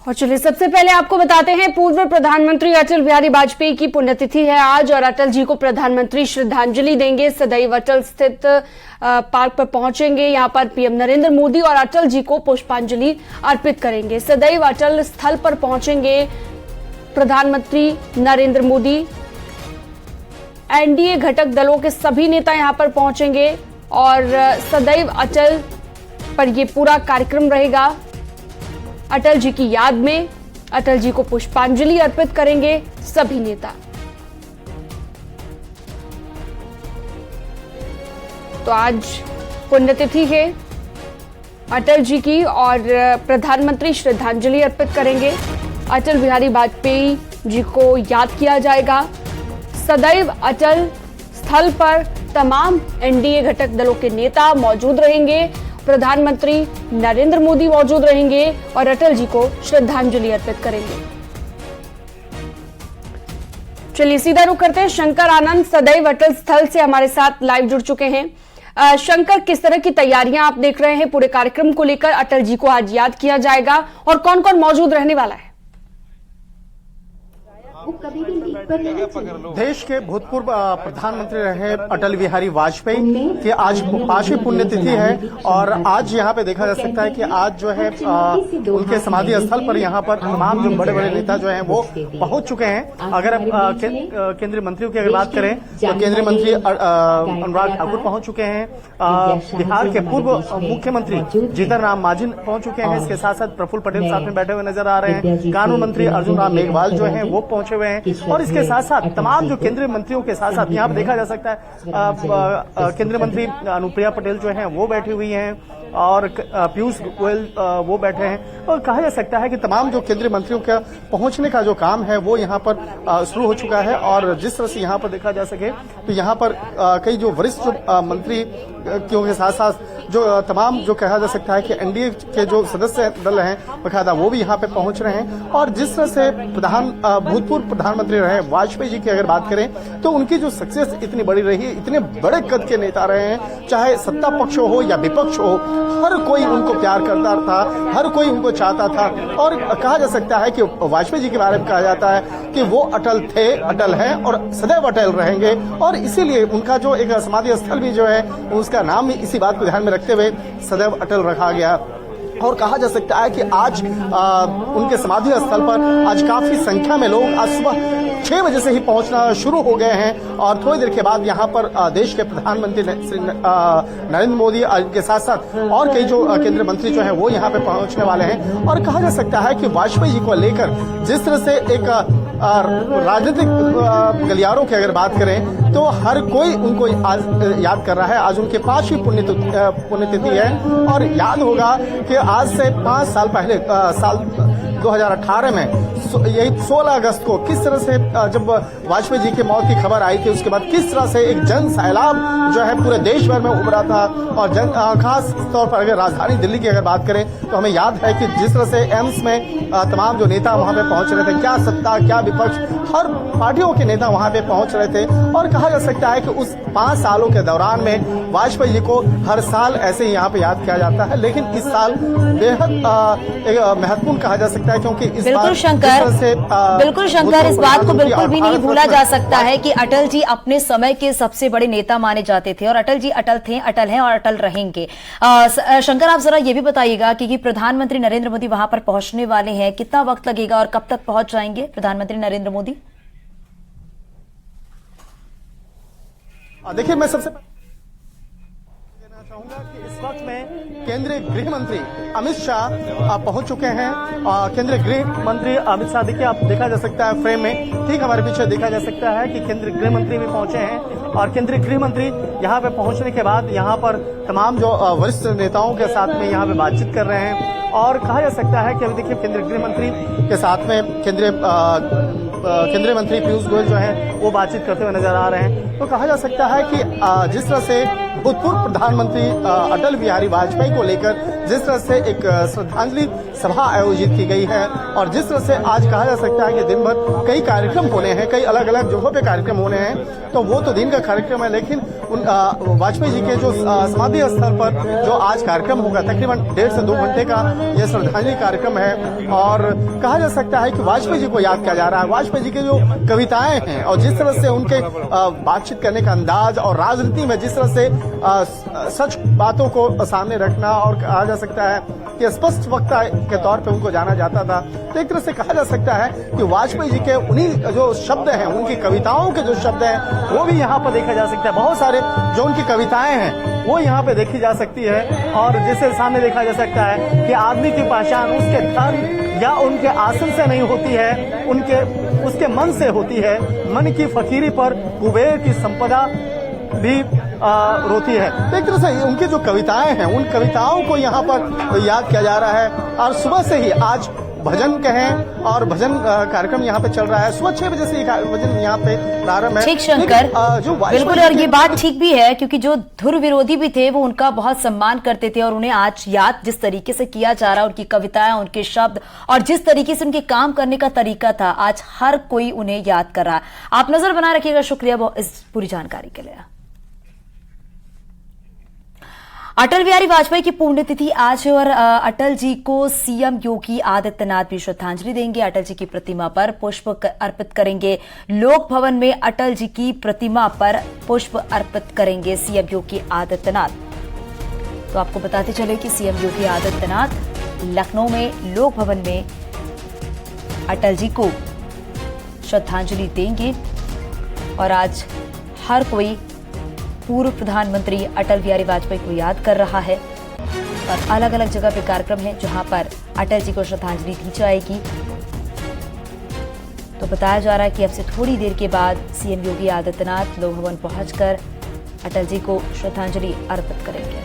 और चलिए सबसे पहले आपको बताते हैं, पूर्व प्रधानमंत्री अटल बिहारी वाजपेयी की पुण्यतिथि है आज और अटल जी को प्रधानमंत्री श्रद्धांजलि देंगे। सदैव अटल स्थित पार्क पर पहुंचेंगे। यहां पर पीएम नरेंद्र मोदी और अटल जी को पुष्पांजलि अर्पित करेंगे। सदैव अटल स्थल पर पहुंचेंगे प्रधानमंत्री नरेंद्र मोदी। एनडीए घटक दलों के सभी नेता यहां पर पहुंचेंगे और सदैव अटल पर यह पूरा कार्यक्रम रहेगा। अटल जी की याद में अटल जी को पुष्पांजलि अर्पित करेंगे सभी नेता। तो आज पुण्यतिथि है अटल जी की और प्रधानमंत्री श्रद्धांजलि अर्पित करेंगे। अटल बिहारी वाजपेयी जी को याद किया जाएगा। सदैव अटल स्थल पर तमाम एनडीए घटक दलों के नेता मौजूद रहेंगे। प्रधानमंत्री नरेंद्र मोदी मौजूद रहेंगे और अटल जी को श्रद्धांजलि अर्पित करेंगे। चलिए सीधा रुख करते हैं। शंकर आनंद सदैव अटल स्थल से हमारे साथ लाइव जुड़ चुके हैं। शंकर, किस तरह की तैयारियां आप देख रहे हैं पूरे कार्यक्रम को लेकर? अटल जी को आज याद किया जाएगा और कौन कौन मौजूद रहने वाला है? देश के भूतपूर्व प्रधानमंत्री रहे अटल बिहारी वाजपेयी की आज 5वीं पुण्यतिथि है और आज यहाँ पे देखा जा सकता है कि आज जो है उनके समाधि स्थल पर यहाँ पर तमाम जो बड़े बड़े नेता जो हैं वो पहुंच चुके हैं। अगर केंद्रीय मंत्रियों की अगर बात करें तो केंद्रीय मंत्री अनुराग ठाकुर पहुंच चुके हैं। बिहार के पूर्व मुख्यमंत्री जीतन राम मांझी पहुंच चुके हैं। इसके साथ साथ प्रफुल्ल पटेल साथ में बैठे हुए नजर आ रहे हैं। कानून मंत्री अर्जुन राम मेघवाल जो है वो पहुंचे हुए हैं और इसके साथ साथ तमाम जो केंद्रीय मंत्रियों के साथ साथ यहाँ पर देखा जा सकता है केंद्रीय मंत्री अनुप्रिया पटेल जो हैं वो बैठी हुई हैं और पीयूष गोयल वो बैठे हैं और कहा जा सकता है कि तमाम जो केंद्रीय मंत्रियों का पहुंचने का जो काम है वो यहाँ पर शुरू हो चुका है। और जिस तरह से यहाँ पर देखा जा सके तो यहाँ पर कई जो वरिष्ठ मंत्री के साथ साथ जो तमाम जो कहा जा सकता है कि एनडीए के जो सदस्य दल हैं बकायदा वो भी यहाँ पे पहुंच रहे हैं। और जिस तरह से भूतपूर्व प्रधानमंत्री रहे वाजपेयी जी की अगर बात करें तो उनकी जो सक्सेस इतनी बड़ी रही, इतने बड़े कद के नेता रहे हैं, चाहे सत्ता पक्ष हो या विपक्ष हो, हर कोई उनको प्यार करता था, हर कोई उनको चाहता था। और कहा जा सकता है कि वाजपेयी जी के बारे में कहा जाता है कि वो अटल थे, अटल हैं और सदैव अटल रहेंगे। और इसीलिए उनका जो एक समाधि स्थल भी जो है उसका नाम भी इसी बात को ध्यान में रखते हुए सदैव अटल रखा गया। और कहा जा सकता है कि आज उनके समाधि स्थल पर आज काफी संख्या में लोग आज सुबह 6 बजे से ही पहुंचना शुरू हो गए हैं और थोड़ी देर के बाद यहां पर देश के प्रधानमंत्री श्री नरेंद्र मोदी के साथ साथ और कई जो केंद्रीय मंत्री जो हैं वो यहां पे पहुंचने वाले हैं। और कहा जा सकता है कि वाजपेयी जी को लेकर जिस तरह से एक राजनीतिक गलियारों की अगर बात करें तो हर कोई उनको आज याद कर रहा है। आज उनके 5वीं पुण्यतिथि है और याद होगा कि आज से 5 साल पहले साल 2018 में यही 16 अगस्त को किस तरह से जब वाजपेयी जी की मौत की खबर आई थी उसके बाद किस तरह से एक जन सैलाब जो है पूरे देश भर में उभरा था। और खास तौर पर अगर राजधानी दिल्ली की अगर बात करें तो हमें याद है कि जिस तरह से एम्स में तमाम जो नेता वहां पे पहुंच रहे थे, क्या सत्ता क्या विपक्ष, हर पार्टियों के नेता वहां पे पहुंच रहे थे। और कहा जा सकता है कि उस 5 सालों के दौरान में वाजपेयी जी को हर साल ऐसे ही यहाँ पे याद किया जाता है, लेकिन इस साल बेहद महत्वपूर्ण कहा जा सकता है क्योंकि इस बार बिल्कुल शंकर, इस बात को बिल्कुल भी नहीं भूला जा सकता है कि अटल जी अपने समय के सबसे बड़े नेता माने जाते थे और अटल जी अटल थे, अटल हैं और अटल रहेंगे। शंकर, आप जरा ये भी बताइएगा कि प्रधानमंत्री नरेंद्र मोदी वहां पर पहुंचने वाले हैं, कितना वक्त लगेगा और कब तक पहुंच जाएंगे प्रधानमंत्री नरेंद्र मोदी? देखिए, मैं सबसे कहना चाहूंगा कि इस वक्त में केंद्रीय गृह मंत्री अमित शाह पहुंच चुके हैं। केंद्रीय गृह मंत्री अमित शाह देखिए, आप देखा जा सकता है फ्रेम में ठीक हमारे पीछे देखा जा सकता है कि केंद्रीय गृह मंत्री भी पहुंचे हैं। और केंद्रीय गृह मंत्री यहां पे पहुंचने के बाद यहां पर तमाम जो वरिष्ठ नेताओं के साथ में यहां पे बातचीत कर रहे हैं। और कहा जा सकता है कि अभी देखिए केंद्रीय गृह मंत्री के साथ में केंद्रीय मंत्री पीयूष गोयल जो हैं वो बातचीत करते हुए नजर आ रहे हैं। तो कहा जा सकता है कि जिस तरह से भूतपूर्व प्रधानमंत्री अटल बिहारी वाजपेयी को लेकर जिस तरह से एक श्रद्धांजलि सभा आयोजित की गई है और जिस तरह से आज कहा जा सकता है कि दिन भर कई कार्यक्रम होने हैं, कई अलग अलग जगहों पे कार्यक्रम होने हैं, तो वो तो दिन का कार्यक्रम है, लेकिन वाजपेयी जी के जो समाधि स्थल पर जो आज कार्यक्रम होगा तकरीबन 1.5 से 2 घंटे का यह श्रद्धांजलि कार्यक्रम है। और कहा जा सकता है कि वाजपेयी जी को याद किया जा रहा है। वाजपेयी जी की जो कविताएं हैं और जिस तरह से उनके बातचीत करने का अंदाज और राजनीति में जिस तरह से सच बातों को सामने रखना, और कहा जा सकता है कि स्पष्ट वक्ता के तौर पे उनको जाना जाता था, तो एक तरह से कहा जा सकता है कि वाजपेयी जी के उन्हीं जो शब्द हैं, उनकी कविताओं के जो शब्द हैं वो भी यहाँ पर देखा जा सकता है। बहुत सारे जो उनकी कविताएं हैं वो यहाँ पे देखी जा सकती है और जिससे सामने देखा जा सकता है कि आदमी की पहचान उसके धन या उनके आसन से नहीं होती है, उसके मन से होती है। मन की फकीरी पर कुबेर की संपदा भी रोती है। तो एक तरह से उनकी जो कविताएं हैं उन कविताओं को यहाँ पर याद किया जा रहा है। और सुबह से ही आज भजन कहें और भजन कार्यक्रम यहाँ पे चल रहा है। सुबह 6 बजे से भजन यहाँ पे प्रारंभ है। ठीक शंकर, बिल्कुल, और ये बात ठीक भी है क्योंकि जो धुर विरोधी भी थे वो उनका बहुत सम्मान करते थे और उन्हें आज याद जिस तरीके से किया जा रहा है, उनकी कविताएं, उनके शब्द और जिस तरीके से उनके काम करने का तरीका था, आज हर कोई उन्हें याद कर रहा है। आप नजर बनाए रखिएगा। शुक्रिया इस पूरी जानकारी के लिए। अटल बिहारी वाजपेयी की पुण्यतिथि आज और अटल जी को सीएम योगी आदित्यनाथ भी श्रद्धांजलि देंगे। अटल जी की प्रतिमा पर पुष्प अर्पित करेंगे। लोक भवन में अटल जी की प्रतिमा पर पुष्प अर्पित करेंगे सीएम योगी आदित्यनाथ। तो आपको बताते चले कि सीएम योगी आदित्यनाथ लखनऊ में लोक भवन में अटल जी को श्रद्धांजलि देंगे और आज हर कोई पूर्व प्रधानमंत्री अटल बिहारी वाजपेयी को याद कर रहा है और अलग अलग जगह पे कार्यक्रम है जहां पर अटल जी को श्रद्धांजलि दी जाएगी। तो बताया जा रहा है कि अब से थोड़ी देर के बाद सीएम योगी आदित्यनाथ लोक भवन पहुंचकर अटल जी को श्रद्धांजलि अर्पित करेंगे।